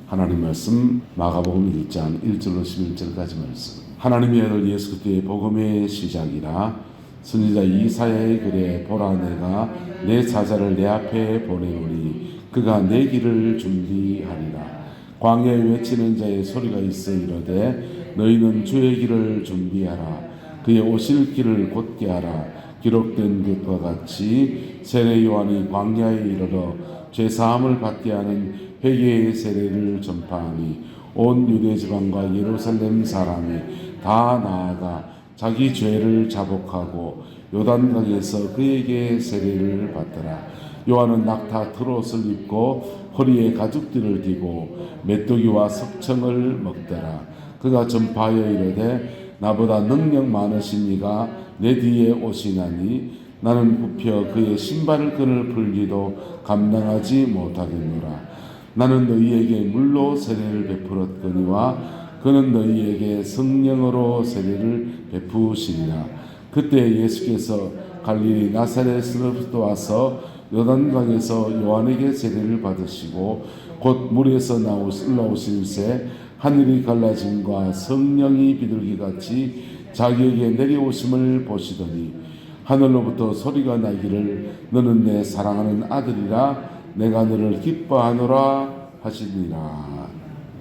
하나님 말씀 마가복음 1장 1절로 11절까지 말씀. 하나님의 아들 예수 그리스도의 복음의 시작이라. 선지자 이사야의 글에 보라 내가 내 사자를 내 앞에 보내오니 그가 내 길을 준비하리라. 광야에 외치는 자의 소리가 있어 이르되 너희는 주의 길을 준비하라. 그의 오실 길을 곧게 하라. 기록된 것과 같이 세례 요한이 광야에 이르러 죄사함을 받게 하는 회개의 세례를 전파하니 온 유대 지방과 예루살렘 사람이 다 나아가 자기 죄를 자복하고 요단강에서 그에게 세례를 받더라. 요한은 낙타 트롯을 입고 허리에 가죽띠를 띠고 메뚜기와 석청을 먹더라. 그가 전파하여 이르되 나보다 능력 많으신 이가 내 뒤에 오시나니 나는 굽혀 그의 신발 끈을 풀기도 감당하지 못하겠노라. 나는 너희에게 물로 세례를 베풀었거니와 그는 너희에게 성령으로 세례를 베푸시리라. 그때 예수께서 갈릴리 나사렛으로부터 와서 요단강에서 요한에게 세례를 받으시고 곧 물에서 올라오실새 하늘이 갈라짐과 성령이 비둘기같이 자기에게 내려오심을 보시더니 하늘로부터 소리가 나기를 너는 내 사랑하는 아들이라 내가 너를 기뻐하노라 하시니라.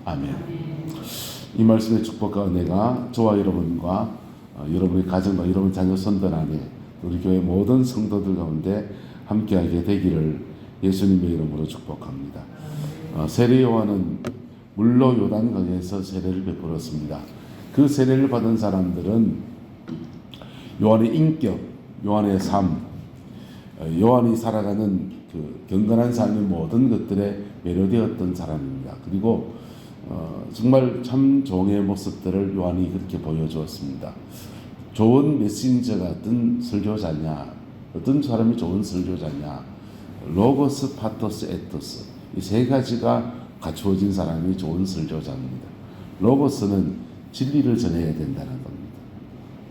아멘. 이 말씀의 축복과 은혜가 저와 여러분과 여러분의 가정과 여러분 자녀 선들 안에 우리 교회 모든 성도들 가운데 함께하게 되기를 예수님의 이름으로 축복합니다. 세례 요한은 물로 요단강에서 세례를 베풀었습니다. 그 세례를 받은 사람들은 요한의 인격, 요한의 삶, 요한이 살아가는 그 경건한 삶의 모든 것들에 매료되었던 사람입니다. 그리고 정말 참 종의 모습들을 요한이 그렇게 보여주었습니다. 좋은 메신저 같은 설교자냐, 어떤 사람이 좋은 설교자냐, 로고스, 파토스, 에토스 이 세 가지가 갖추어진 사람이 좋은 설교자입니다. 로고스는 진리를 전해야 된다는 겁니다.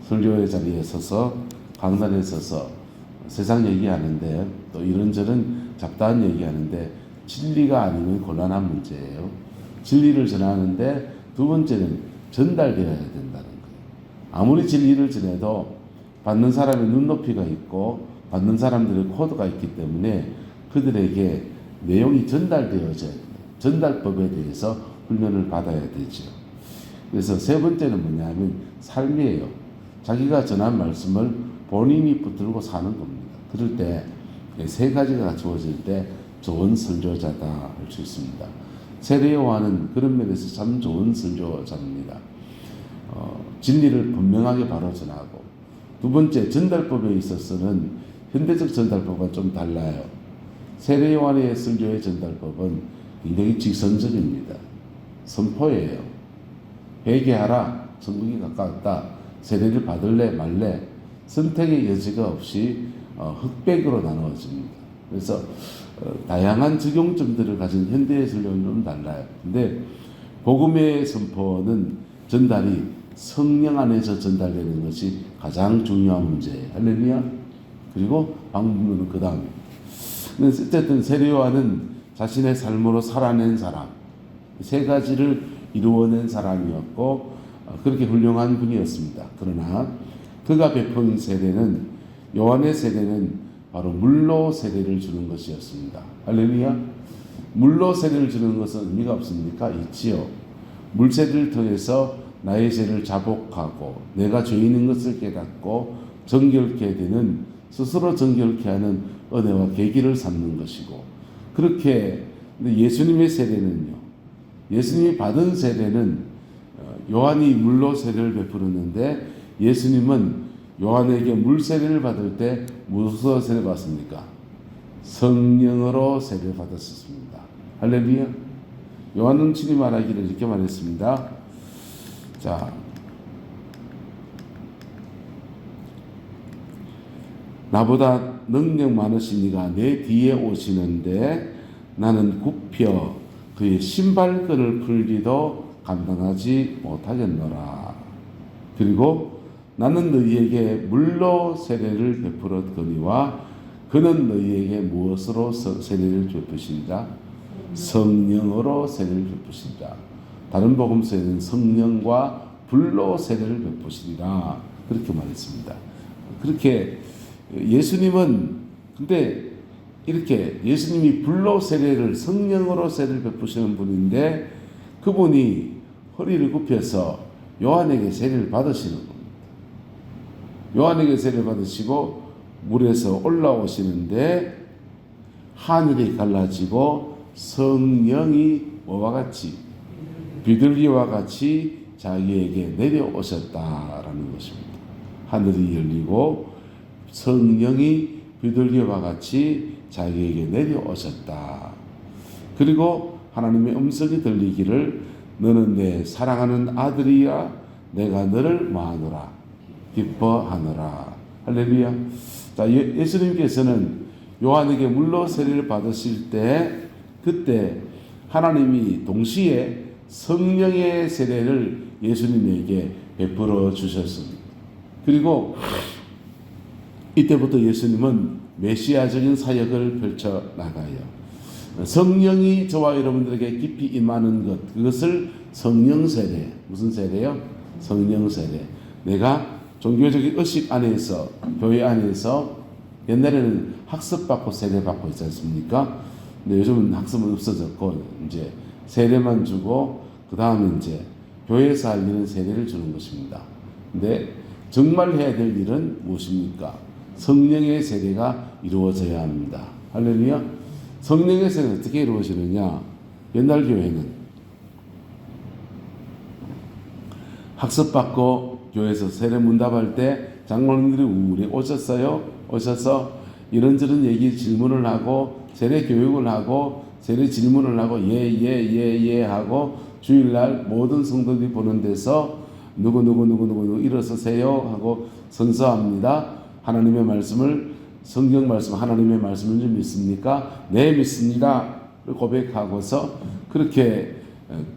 설교의 자리에 서서 강단에 서서 세상 얘기하는데 또 이런저런 잡다한 얘기하는데 진리가 아니면 곤란한 문제예요. 진리를 전하는데 두 번째는 전달되어야 된다는 거예요. 아무리 진리를 전해도 받는 사람의 눈높이가 있고 받는 사람들의 코드가 있기 때문에 그들에게 내용이 전달되어져야 돼요. 전달법에 대해서 훈련을 받아야 되죠. 그래서 세 번째는 뭐냐면 삶이에요. 자기가 전한 말씀을 본인이 붙들고 사는 겁니다. 그럴 때 세 가지가 갖추어질 때 좋은 설교자다 할 수 있습니다. 세례 요한은 그런 면에서 참 좋은 설교자입니다. 진리를 분명하게 바로 전하고 두 번째 전달법에 있어서는 현대적 전달법과 좀 달라요. 세례 요한의 설교의 전달법은 굉장히 직선적입니다. 선포예요. 회개하라. 천국이 가까웠다. 세례를 받을래 말래. 선택의 여지가 없이 흑백으로 나누어집니다. 그래서 다양한 적용점들을 가진 현대의 설교는 좀 달라요. 근데 복음의 선포는 전달이 성령 안에서 전달되는 것이 가장 중요한 문제예요. 할렐루야. 그리고 방법론은 그 다음에. 어쨌든 세례 요한은 자신의 삶으로 살아낸 사람, 세 가지를 이루어낸 사람이었고 그렇게 훌륭한 분이었습니다. 그러나 그가 베푼 세례는 요한의 세례는 바로 물로 세례를 주는 것이었습니다. 할렐루야. 물로 세례를 주는 것은 의미가 없습니까? 있지요. 물세례를 통해서 나의 죄를 자복하고 내가 죄인인 것을 깨닫고 정결케 되는 스스로 정결케 하는 은혜와 계기를 삼는 것이고 그렇게 예수님의 세례는요. 예수님이 받은 세례는 요한이 물로 세례를 베풀었는데 예수님은 요한에게 물 세례를 받을 때 무슨 세례를 받습니까? 성령으로 세례를 받았습니다. 할렐루야. 요한은 친히 말하기를 이렇게 말했습니다. 자, 나보다 능력 많으신 이가 내 뒤에 오시는데 나는 굽혀 그의 신발끈을 풀기도 감당하지 못하겠노라. 그리고 나는 너희에게 물로 세례를 베풀었거니와 그는 너희에게 무엇으로 세례를 베푸시리라? 성령으로 세례를 베푸시리라. 다른 복음서에는 성령과 불로 세례를 베푸시리라 그렇게 말했습니다. 그렇게 예수님은 근데 이렇게 예수님이 불로 세례를 성령으로 세례를 베푸시는 분인데 그분이 허리를 굽혀서 요한에게 세례를 받으시는 겁니다. 요한에게 세례를 받으시고 물에서 올라오시는데 하늘이 갈라지고 성령이 뭐와 같이 비둘기와 같이 자기에게 내려오셨다라는 것입니다. 하늘이 열리고 성령이 비둘기와 같이 자기에게 내려오셨다. 그리고 하나님의 음성이 들리기를 너는 내 사랑하는 아들이야 내가 너를 뭐하노라 기뻐하노라. 할렐루야. 자, 예수님께서는 요한에게 물로 세례를 받으실 때 그때 하나님이 동시에 성령의 세례를 예수님에게 베풀어 주셨습니다. 그리고 이때부터 예수님은 메시아적인 사역을 펼쳐 나가요. 성령이 저와 여러분들에게 깊이 임하는 것, 그것을 성령 세례, 무슨 세례요? 성령 세례. 내가 종교적인 의식 안에서, 교회 안에서 옛날에는 학습받고 세례받고 있지 않습니까? 근데 요즘은 학습은 없어졌고 이제 세례만 주고 그 다음에 이제 교회에서 할 일은 세례를 주는 것입니다. 근데 정말 해야 될 일은 무엇입니까? 성령의 세례가 이루어져야 합니다. 할렐루야. 성령의 세례는 어떻게 이루어지느냐? 옛날 교회는 학습받고 교회에서 세례 문답할 때 장로님들이 우리 오셔서 이런저런 얘기 질문을 하고 세례 교육을 하고 세례 질문을 하고 예 하고 주일날 모든 성도들이 보는 데서 누구 일어서세요 하고 선서합니다. 하나님의 말씀을 성경 말씀 하나님의 말씀을 좀 믿습니까? 네 믿습니다. 고백하고서 그렇게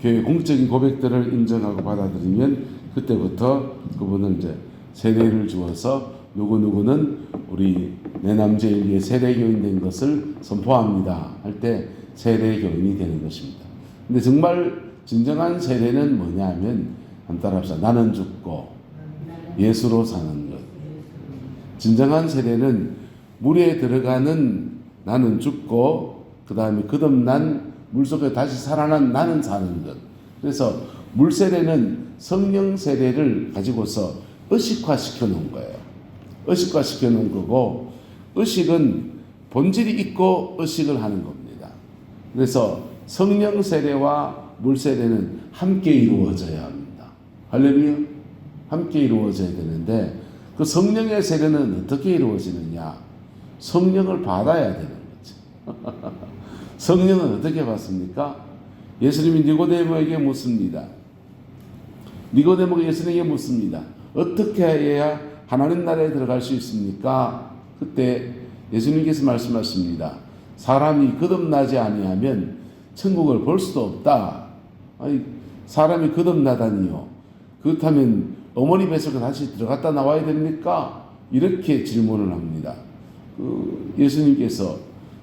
교회 공적인 고백들을 인정하고 받아들이면 그때부터 그분은 이제 세례를 주어서 누구는 우리 내남제일교회 세례교인 된 것을 선포합니다. 할 때 세례교인이 되는 것입니다. 근데 정말 진정한 세례는 뭐냐 하면 한번 따라합시다. 나는 죽고 예수로 사는 것. 진정한 세례는 물에 들어가는 나는 죽고 그 다음에 거듭난 물속에 다시 살아난 나는 사는 것. 그래서 물세례는 성령 세례를 가지고서 의식화시켜 놓은 거예요. 의식화시켜 놓은 거고 의식은 본질이 있고 의식을 하는 겁니다. 그래서 성령 세례와 물 세례는 함께 이루어져야 합니다. 할렐루야. 함께 이루어져야 되는데 그 성령의 세례는 어떻게 이루어지느냐? 성령을 받아야 되는 거죠. 성령은 어떻게 받습니까? 예수님이 니고데모에게 묻습니다. 니고데모가 예수님에게 묻습니다. 어떻게 해야 하나님 나라에 들어갈 수 있습니까? 그때 예수님께서 말씀하십니다. 사람이 거듭나지 아니하면 천국을 볼 수도 없다. 아니, 사람이 거듭나다니요. 그렇다면 어머니 뱃속에 다시 들어갔다 나와야 됩니까? 이렇게 질문을 합니다. 예수님께서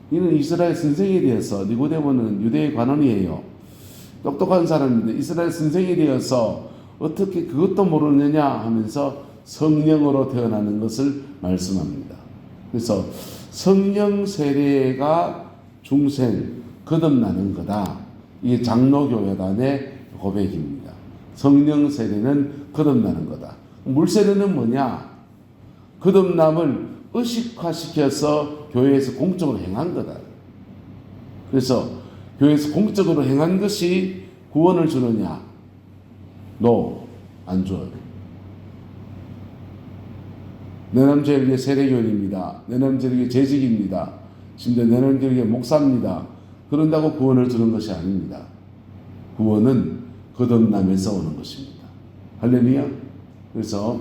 이는 이스라엘 선생이 되어서 니고데모는 유대의 관원이에요. 똑똑한 사람인데 이스라엘 선생이 되어서 어떻게 그것도 모르느냐 하면서 성령으로 태어나는 것을 말씀합니다. 그래서 성령 세례가 중생 거듭나는 거다. 이게 장로교회단의 고백입니다. 성령 세례는 거듭나는 거다. 물 세례는 뭐냐? 거듭남을 의식화시켜서 교회에서 공적으로 행한 거다. 그래서 교회에서 공적으로 행한 것이 구원을 주느냐? 안 줘요. 내남제일교회 세례교인입니다. 내남제일교회 재직입니다. 심지어 내남제일교회 목사입니다. 그런다고 구원을 주는 것이 아닙니다. 구원은 거듭남에서 오는 것입니다. 할렐루야. 그래서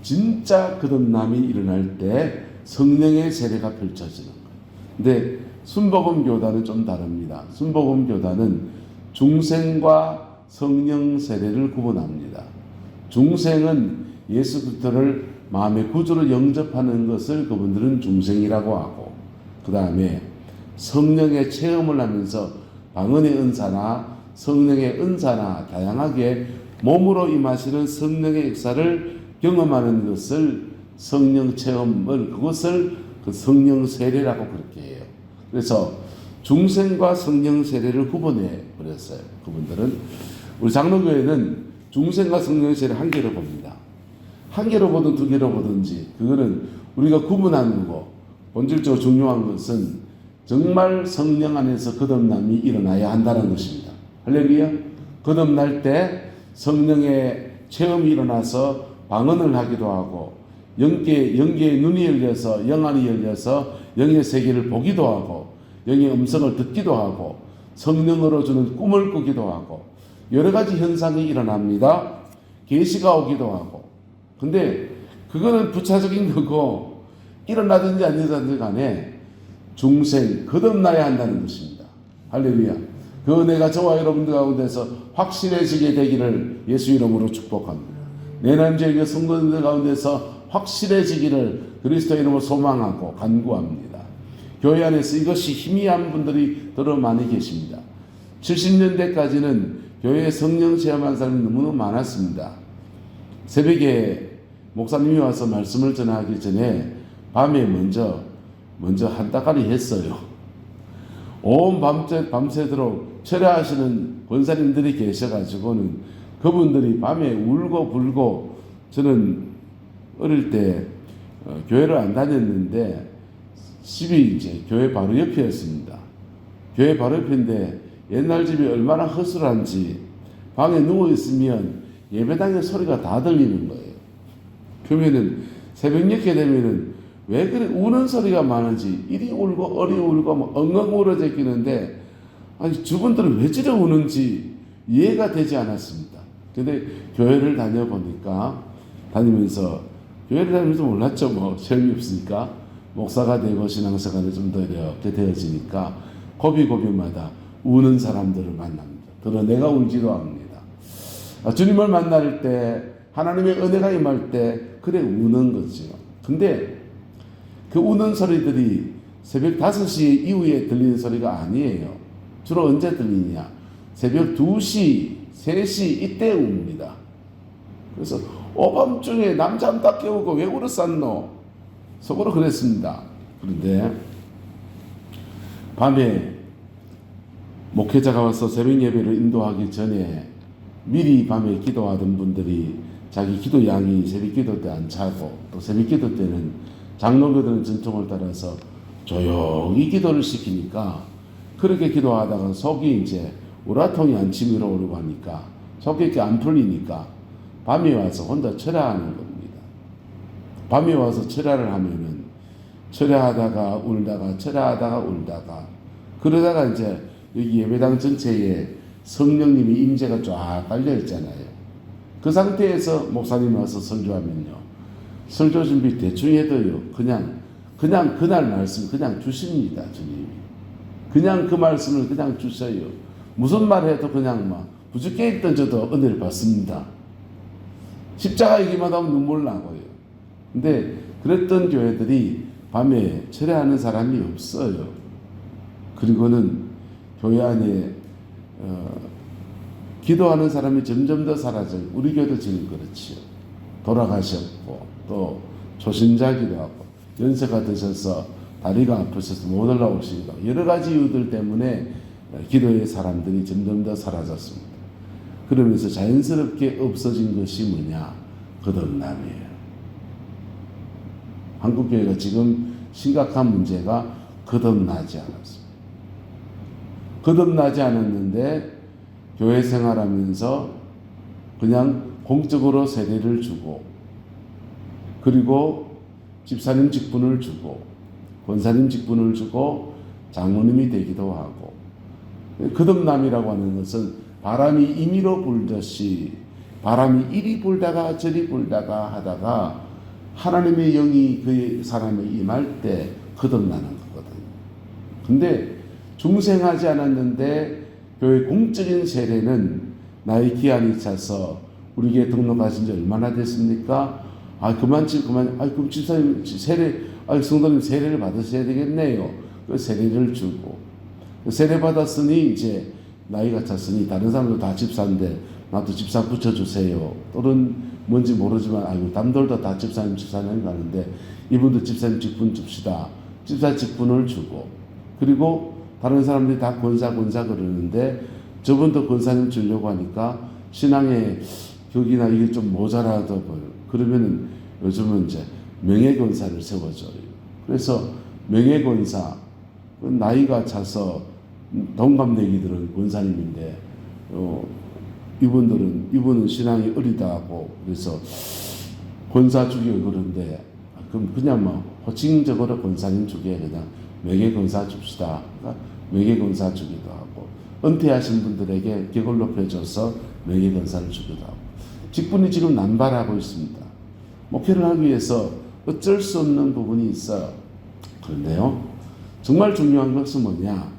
진짜 거듭남이 일어날 때 성령의 세례가 펼쳐지는 거예요. 근데 순복음교단은 좀 다릅니다. 순복음교단은 중생과 성령 세례를 구분합니다. 중생은 예수 그리스도를 마음의 구주로 영접하는 것을 그분들은 중생이라고 하고 그 다음에 성령의 체험을 하면서 방언의 은사나 성령의 은사나 다양하게 몸으로 임하시는 성령의 역사를 경험하는 것을 성령 체험을 그것을 그 성령 세례라고 그렇게 해요. 그래서 중생과 성령 세례를 구분해 버렸어요. 그분들은 우리 장로교회는 중생과 성령 세례를 한 개로 봅니다. 한 개로 보든 두 개로 보든지 그거는 우리가 구분하는 거고 본질적으로 중요한 것은 정말 성령 안에서 거듭남이 일어나야 한다는 것입니다. 할렐루야. 거듭날 때 성령의 체험이 일어나서 방언을 하기도 하고 영계의 눈이 열려서 영안이 열려서 영의 세계를 보기도 하고 영의 음성을 듣기도 하고 성령으로 주는 꿈을 꾸기도 하고 여러 가지 현상이 일어납니다. 계시가 오기도 하고. 근데 그거는 부차적인 거고 일어나든지 안 일어나든지 간에 중생 거듭나야 한다는 것입니다. 할렐루야. 그 은혜가 저와 여러분들 가운데서 확실해지게 되기를 예수 이름으로 축복합니다. 내 남자에게 성도들 가운데서 확실해지기를 그리스도 이름으로 소망하고 간구합니다. 교회 안에서 이것이 희미한 분들이 더러 많이 계십니다. 70년대까지는 교회에 성령 체험한 사람이 너무너무 많았습니다. 새벽에 목사님이 와서 말씀을 전하기 전에 밤에 먼저 한 따까리 했어요. 온 밤새도록 철야하시는 권사님들이 계셔가지고는 그분들이 밤에 울고 불고 저는 어릴 때 교회를 안 다녔는데 집이 이제 교회 바로 옆이었습니다. 교회 바로 옆인데 옛날 집이 얼마나 허술한지 방에 누워 있으면 예배당의 소리가 다 들리는 거예요. 그러면은 새벽 늦게 되면은 왜 그래 우는 소리가 많은지 이리 울고 어리 울고 막 엉엉 울어져 있는데 아니 저분들은 왜 저래 우는지 이해가 되지 않았습니다. 근데 교회를 다니면서 몰랐죠. 뭐 시험이 없으니까 목사가 되고 신앙생활이 좀 더 이렇게 되어지니까 고비고비마다 우는 사람들을 만납니다. 들어 내가 울지도 않습니다. 주님을 만날 때 하나님의 은혜가 임할 때 그래 우는 거죠. 근데 그 우는 소리들이 새벽 5시 이후에 들리는 소리가 아니에요. 주로 언제 들리냐? 새벽 2시, 3시 이때 웁니다. 그래서 오밤중에 남잠 딱 깨우고 왜 울었었노? 속으로 그랬습니다. 그런데 밤에 목회자가 와서 새벽 예배를 인도하기 전에 미리 밤에 기도하던 분들이 자기 기도 양이 새벽 기도 때 안 차고 또 새벽 기도 때는 장로교들은 전통을 따라서 조용히 기도를 시키니까 그렇게 기도하다가 속이 이제 우라통이 안 치밀어 오르고 하니까 속이 이렇게 안 풀리니까 밤에 와서 혼자 철야하는 겁니다. 밤에 와서 철야를 하면은 철야하다가 울다가 철야하다가 울다가 그러다가 이제 여기 예배당 전체에 성령님이 임재가 쫙 깔려 있잖아요. 그 상태에서 목사님 와서 설교하면요. 설교 준비 대충 해도요. 그냥 그날 말씀 그냥 주십니다. 주님이. 그냥 그 말씀을 그냥 주셔요. 무슨 말 해도 그냥 막 부죽게 있던 저도 은혜를 받습니다. 십자가 얘기만 하면 눈물 나고요. 근데 그랬던 교회들이 밤에 철야하는 사람이 없어요. 그리고는 교회 안에 기도하는 사람이 점점 더 사라져요. 우리 교회도 지금 그렇지요. 돌아가셨고 또 초신자기도 하고 연세가 드셔서 다리가 아프셔서 못 올라오시기도 하고 여러 가지 이유들 때문에 기도의 사람들이 점점 더 사라졌습니다. 그러면서 자연스럽게 없어진 것이 뭐냐? 거듭남이에요. 한국교회가 지금 심각한 문제가 거듭나지 않았습니다. 거듭나지 않았는데 교회 생활하면서 그냥 공적으로 세례를 주고 그리고 집사님 직분을 주고 권사님 직분을 주고 장로님이 되기도 하고 거듭남이라고 하는 것은 바람이 임의로 불듯이 바람이 이리 불다가 저리 불다가 하다가 하나님의 영이 그 사람에 임할 때 거듭나는 거거든요. 근데 중생하지 않았는데 교회 공적인 세례는 나의 기한이 차서 우리 교회 등록하신 지 얼마나 됐습니까? 그럼 집사님 세례, 성도님 세례를 받으셔야 되겠네요. 그 세례를 주고, 세례 받았으니 이제 나이가 찼으니 다른 사람도 다 집사인데 나도 집사 붙여주세요. 또는 뭔지 모르지만 아이고 남들도 다 집사님 가는데 이분도 집사님 직분 줍시다. 집사 직분을 주고, 그리고 다른 사람들이 다 권사 그러는데 저분도 권사님 주려고 하니까 신앙의 격이나 이게 좀 모자라다 보여. 그러면은 요즘은 이제 명예권사를 세워줘요. 그래서 명예권사, 나이가 차서 동갑내기들은 권사님인데 이분은 신앙이 어리다고 그래서 권사 주기가 그런데 그럼 그냥 뭐 호칭적으로 권사님 주기에 그냥 명예권사 줍시다. 그러니까 명예권사 주기도 하고, 은퇴하신 분들에게 격을 높여줘서 명예권사를 주기도 하고, 직분이 지금 남발하고 있습니다. 목회를 하기 위해서 어쩔 수 없는 부분이 있어요. 그런데요, 정말 중요한 것은 뭐냐?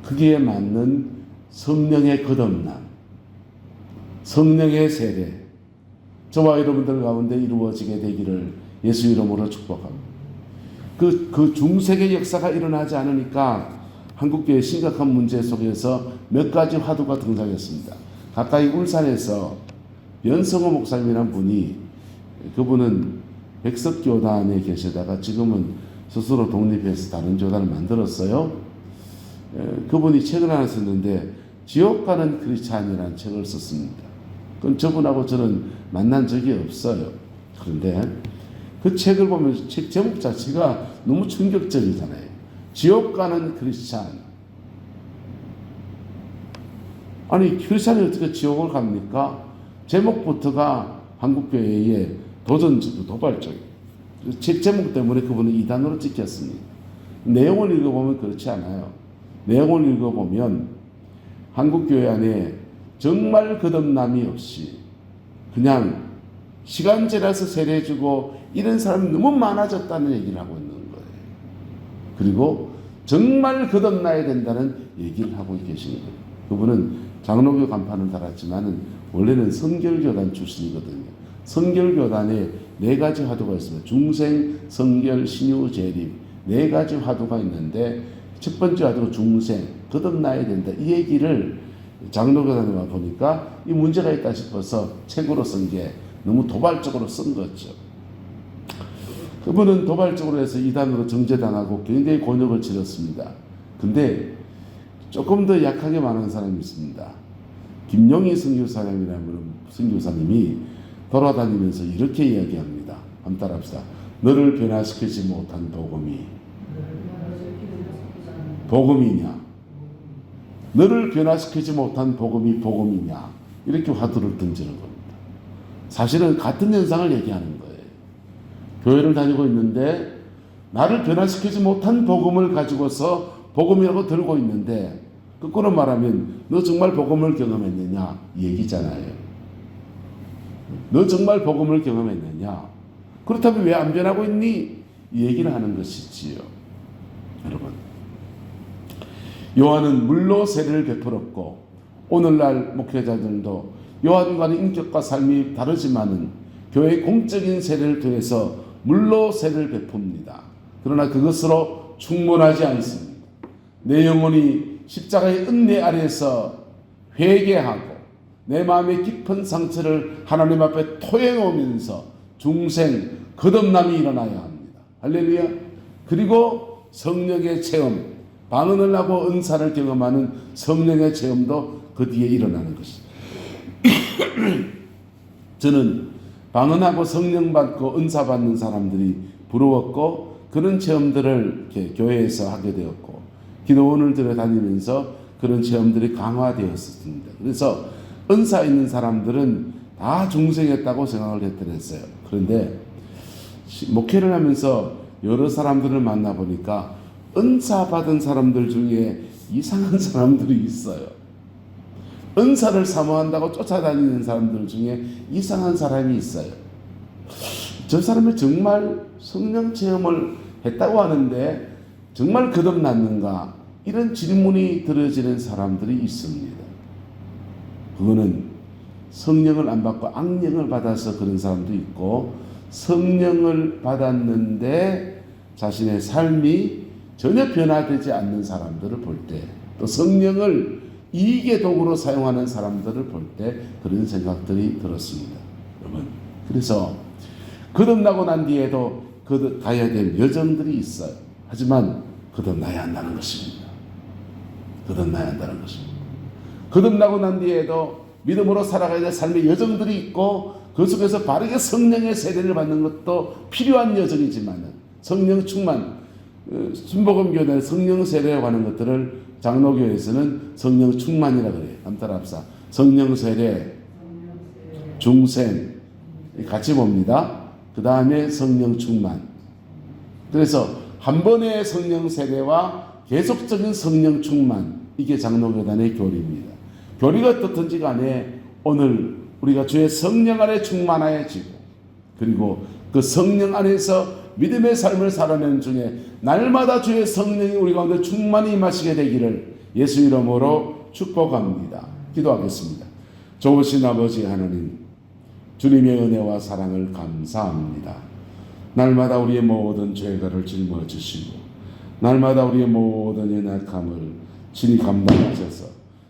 거기에 맞는 성령의 거듭남, 성령의 세례, 저와 여러분들 가운데 이루어지게 되기를 예수 이름으로 축복합니다. 그 중세의 역사가 일어나지 않으니까 한국교회 심각한 문제 속에서 몇 가지 화두가 등장했습니다. 가까이 울산에서 연성호 목사님이란 분이, 그분은 백석교단에 계시다가 지금은 스스로 독립해서 다른 교단을 만들었어요. 그분이 책을 하나 썼는데 지옥 가는 크리스찬이라는 책을 썼습니다. 그건 저분하고 저는 만난 적이 없어요. 그런데 그 책을 보면 책 제목 자체가 너무 충격적이잖아요. 지옥 가는 크리스찬. 아니 크리스찬이 어떻게 지옥을 갑니까? 제목부터가 한국교회의 도전적이고 도발적이에요. 책 제목 때문에 그분은 이단으로 찍혔습니다. 내용을 읽어보면 그렇지 않아요. 내용을 읽어보면 한국교회 안에 정말 거듭남이 없이 그냥 시간 지나서 세례주고 이런 사람이 너무 많아졌다는 얘기를 하고 있는 거예요. 그리고 정말 거듭나야 된다는 얘기를 하고 계신 거예요. 그분은 장로교 간판을 달았지만은 원래는 성결교단 출신이거든요. 성결교단에 4가지 화두가 있습니다. 중생, 성결, 신유, 재림 4가지 화두가 있는데 첫 번째 화두가 중생, 거듭나야 된다. 이 얘기를 장로교단에 와 보니까 이 문제가 있다 싶어서 책으로 쓴 게 너무 도발적으로 쓴 거죠. 그분은 도발적으로 해서 이단으로 정죄당하고 굉장히 곤욕을 치렀습니다. 근데 조금 더 약하게 말하는 사람이 있습니다. 김용희 선교사님이라는 선교사님이 돌아다니면서 이렇게 이야기합니다. 한번 따라합시다. 너를 변화시키지 못한 복음이냐? 너를 변화시키지 못한 복음이 복음이냐? 이렇게 화두를 던지는 겁니다. 사실은 같은 현상을 얘기하는 거예요. 교회를 다니고 있는데 나를 변화시키지 못한 복음을 가지고서 복음이라고 들고 있는데, 거꾸로 말하면 너 정말 복음을 경험했느냐 이 얘기잖아요. 너 정말 복음을 경험했느냐? 그렇다면 왜 안 변하고 있니? 이 얘기를 하는 것이지요. 여러분, 요한은 물로 세례를 베풀었고 오늘날 목회자들도 요한과는 인격과 삶이 다르지만은 교회의 공적인 세례를 통해서 물로 세례를 베풉니다. 그러나 그것으로 충분하지 않습니다. 내 영혼이 십자가의 은혜 아래에서 회개하고 내 마음의 깊은 상처를 하나님 앞에 토해놓으면서 중생, 거듭남이 일어나야 합니다. 할렐루야. 그리고 성령의 체험, 방언을 하고 은사를 경험하는 성령의 체험도 그 뒤에 일어나는 것입니다. 저는 방언하고 성령 받고 은사 받는 사람들이 부러웠고 그런 체험들을 이렇게 교회에서 하게 되었고 기도원을 들어다니면서 그런 체험들이 강화되었습니다. 그래서 은사 있는 사람들은 다 중생했다고 생각을 했더랬어요. 그런데 목회를 하면서 여러 사람들을 만나보니까 은사 받은 사람들 중에 이상한 사람들이 있어요. 은사를 사모한다고 쫓아다니는 사람들 중에 이상한 사람이 있어요. 저 사람이 정말 성령 체험을 했다고 하는데 정말 거듭났는가? 이런 질문이 들어지는 사람들이 있습니다. 그거는 성령을 안 받고 악령을 받아서 그런 사람도 있고, 성령을 받았는데 자신의 삶이 전혀 변화되지 않는 사람들을 볼 때, 또 성령을 이익의 도구로 사용하는 사람들을 볼 때 그런 생각들이 들었습니다. 여러분, 그래서 거듭나고 난 뒤에도 가야 될 여정들이 있어요. 하지만 거듭나야 한다는 것입니다. 거듭나야 한다는 것입니다. 거듭나고 난 뒤에도 믿음으로 살아가야 될 삶의 여정들이 있고, 그 속에서 바르게 성령의 세례를 받는 것도 필요한 여정이지만, 성령 충만, 순복음교회 성령 세례에 관한 것들을 장로교회에서는 성령 충만이라고 그래요. 함따라합사 성령 세례, 중생 같이 봅니다. 그 다음에 성령 충만. 그래서 한 번의 성령 세례와 계속적인 성령 충만, 이게 장로교단의 교리입니다. 교리가 어떻든지 간에 오늘 우리가 주의 성령 안에 충만해지고, 그리고 그 성령 안에서 믿음의 삶을 살아내는 중에 날마다 주의 성령이 우리 가운데 충만히 임하시게 되기를 예수 이름으로 축복합니다. 기도하겠습니다. 좋으신 아버지 하나님, 주님의 은혜와 사랑을 감사합니다. 날마다 우리의 모든 죄가를 짊어 주시고, 날마다 우리의 모든 연약함을 친히 감당하셔서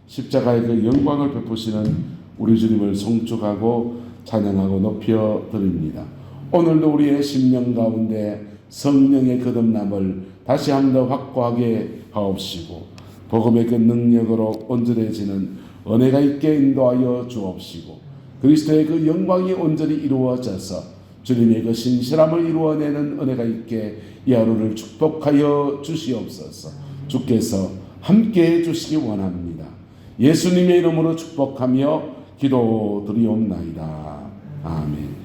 십자가의 그 영광을 베푸시는 우리 주님을 송축하고 찬양하고 높여 드립니다. 오늘도 우리의 심령 가운데 성령의 거듭남을 다시 한 번 더 확고하게 하옵시고, 복음의 그 능력으로 온전해지는 은혜가 있게 인도하여 주옵시고, 그리스도의 그 영광이 온전히 이루어져서 주님의 그 신실함을 이루어내는 은혜가 있게 이 하루를 축복하여 주시옵소서. 주께서 함께해 주시기 원합니다. 예수님의 이름으로 축복하며 기도드리옵나이다. 아멘.